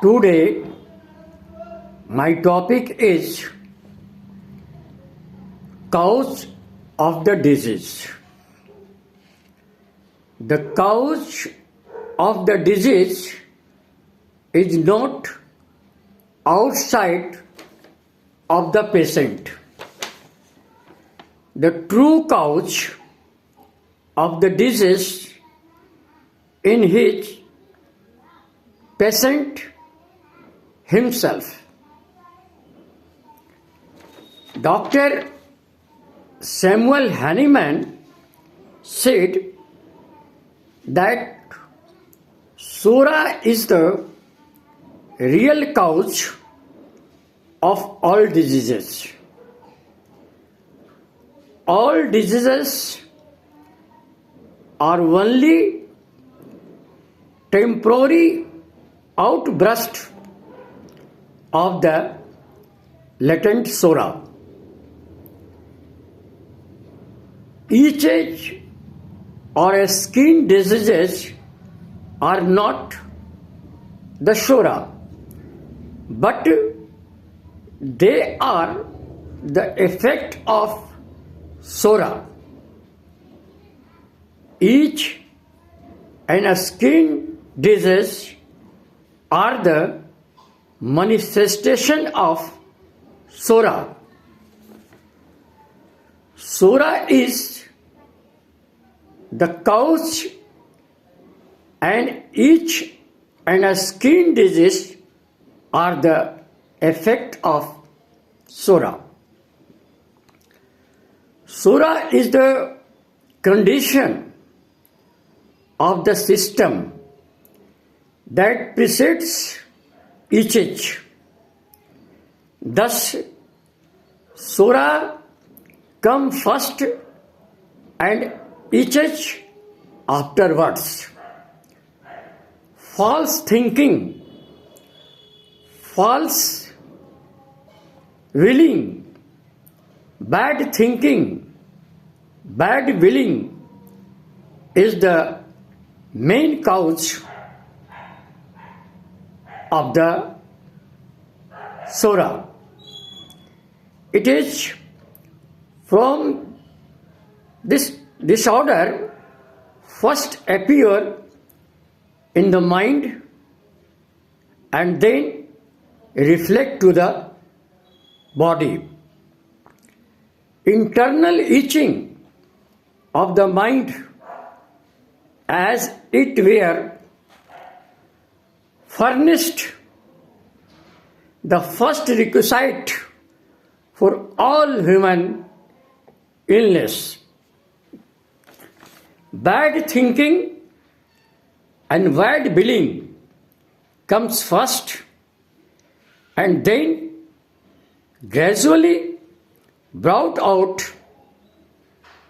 Today, my topic is cause of the disease. The cause of the disease is not outside of the patient. The true cause of the disease in his patient himself. Dr. Samuel Hahnemann said that Sora is the real cause of all diseases. All diseases are only temporary outburst of the latent Sora. Itch or skin diseases are not the Sora, but they are the effect of Sora. Itch and a skin disease are the manifestation of Sora. Sora is the cause, and itch and a skin disease are the effect of Sora. Sora is the condition of the system that precedes itch. Thus, Sora come first and itch afterwards. False thinking, false willing, bad thinking, bad willing is the main cause of the Sora. It is from this disorder first appear in the mind and then reflect to the body. Internal itching of the mind as it were furnished the first requisite for all human illness. Bad thinking and bad willing comes first and then gradually brought out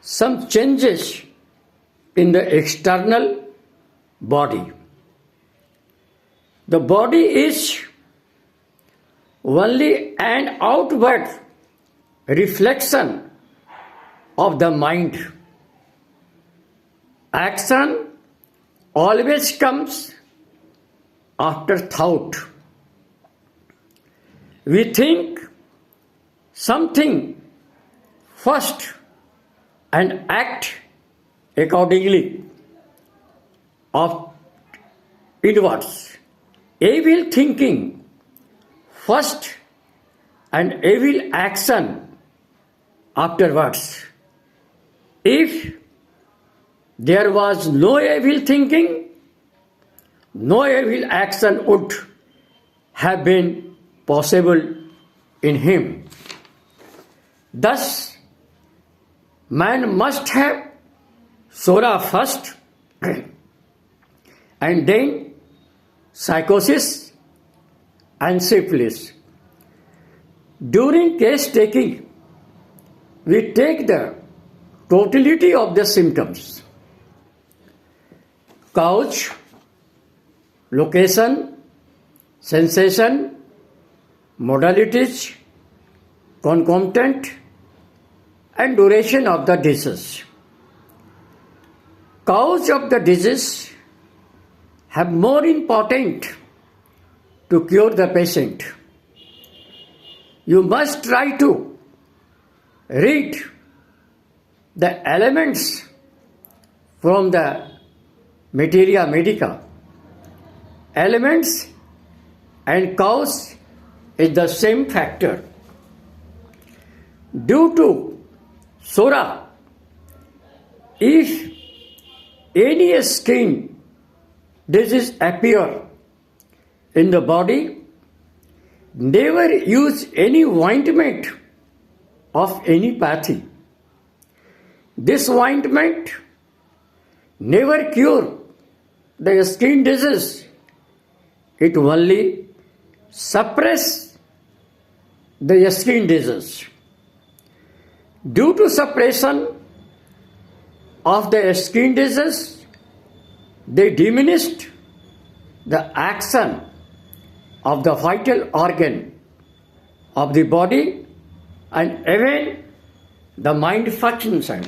some changes in the external body. The body is only an outward reflection of the mind. Action always comes after thought. We think something first and act accordingly of inwards. Evil thinking first and evil action afterwards. If there was no evil thinking, no evil action would have been possible in him. Thus, man must have Sora first and then psychosis and syphilis. During case taking, we take the totality of the symptoms: cause, location, sensation, modalities, concomitant, and duration of the disease. Cause of the disease have more important to cure the patient. You must try to read the elements from the materia medica. Elements and cause is the same factor. Due to Sora, if any skin disease appear in the body, never use any ointment of any pathy. This ointment never cure the skin disease. It only suppress the skin disease. Due to suppression of the skin disease, they diminished the action of the vital organ of the body and even the mind function.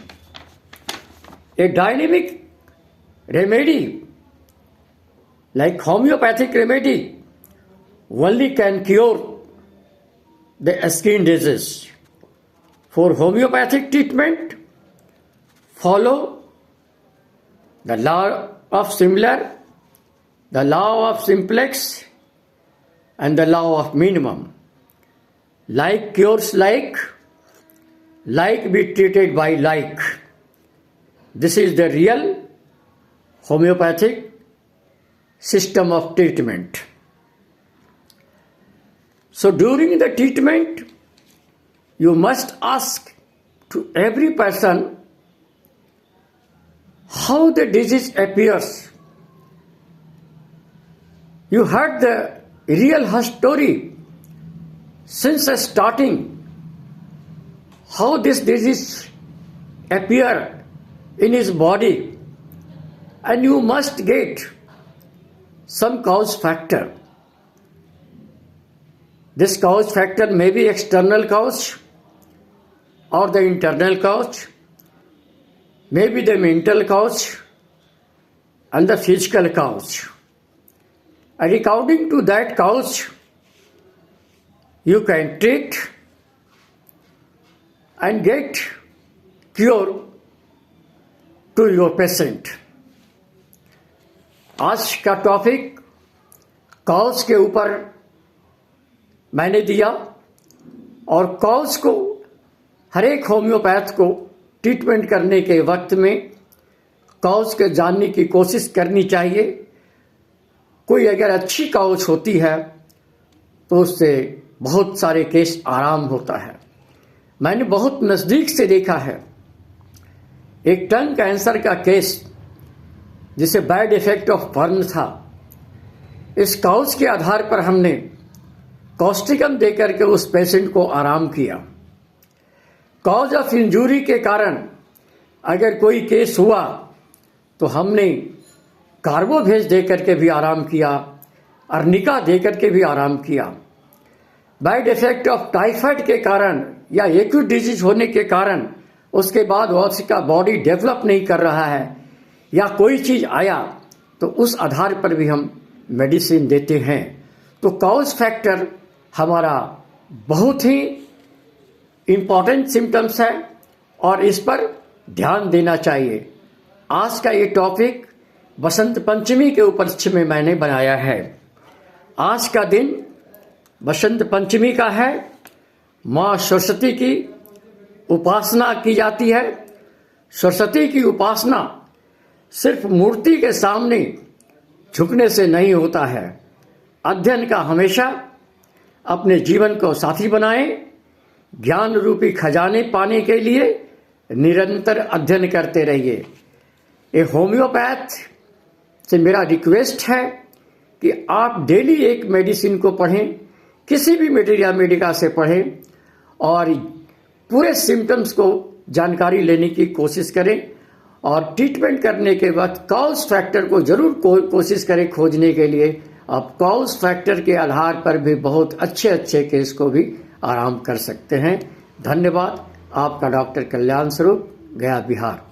A dynamic remedy like homeopathic remedy only can cure the skin disease. For homeopathic treatment, follow the law of similar, the law of simplex, and the law of minimum. Like cures like be treated by like. This is the real homeopathic system of treatment. So during the treatment, you must ask to every person how the disease appears. You heard the real story since the starting, how this disease appear in his body, and you must get some cause factor. This cause factor may be external cause or the internal cause, maybe the mental cause and the physical cause. And according to that cause, you can treat and get cure to your patient. आज का topic cause के ऊपर मैंने दिया, और cause को हर एक homeopath को ट्रीटमेंट करने के वक्त में कॉज के जानने की कोशिश करनी चाहिए। कोई अगर अच्छी कॉज होती है तो उससे बहुत सारे केस आराम होता है। मैंने बहुत नज़दीक से देखा है एक टंग कैंसर का केस जिसे बैड इफेक्ट ऑफ बर्न था। इस कॉज के आधार पर हमने कॉस्टिकम देकर के उस पेशेंट को आराम किया। कॉज ऑफ इंजरी के कारण अगर कोई केस हुआ तो हमने कार्बोवेज देकर के भी आराम किया, अर्निका देकर के भी आराम किया। बैड इफेक्ट ऑफ टाइफाइड के कारण या एक्यूट डिजीज होने के कारण उसके बाद उसका बॉडी डेवलप नहीं कर रहा है या कोई चीज़ आया तो उस आधार पर भी हम मेडिसिन देते हैं। तो कॉज फैक्टर हमारा बहुत ही इम्पॉर्टेंट सिम्टम्स है और इस पर ध्यान देना चाहिए। आज का ये टॉपिक बसंत पंचमी के उपलक्ष्य में मैंने बनाया है। आज का दिन बसंत पंचमी का है। माँ सरस्वती की उपासना की जाती है। सरस्वती की उपासना सिर्फ मूर्ति के सामने झुकने से नहीं होता है। अध्ययन का हमेशा अपने जीवन को साथी बनाएं। ज्ञान रूपी खजाने पाने के लिए निरंतर अध्ययन करते रहिए। ये होम्योपैथ से मेरा रिक्वेस्ट है कि आप डेली एक मेडिसिन को पढ़ें, किसी भी मटेरिया मेडिका से पढ़ें और पूरे सिम्टम्स को जानकारी लेने की कोशिश करें और ट्रीटमेंट करने के वक्त कॉज फैक्टर को जरूर कोशिश करें खोजने के लिए। आप कॉज फैक्टर के आधार पर भी बहुत अच्छे केस को भी आराम कर सकते हैं। धन्यवाद। आपका डॉक्टर कल्याण स्वरूप, गया, बिहार।